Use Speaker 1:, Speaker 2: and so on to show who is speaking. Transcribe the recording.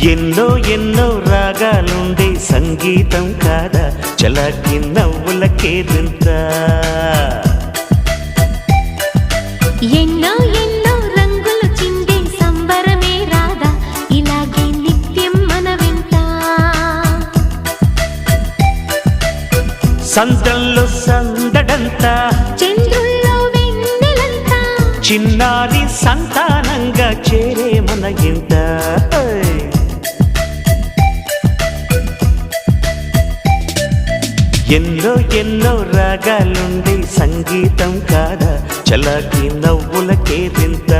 Speaker 1: ఎన్నో ఎన్నో రాగాలుండే సంగీతం కాదా చలాకి నవ్వులకేదింత
Speaker 2: ఎన్నో ఎన్నో రంగులు చిందే సంబరమే రాదా ఇలాగే నిత్యం మన వెంట
Speaker 1: సందల్లో సందడంతా
Speaker 2: చంద్రుల్లో వెన్నెలంతా
Speaker 1: చిన్నారి సంతానంగా చేరే మన ఇంట ఎన్నో ఎన్నో రాగాలుండే సంగీతం కాదా చలాకి నవ్వులకేదింత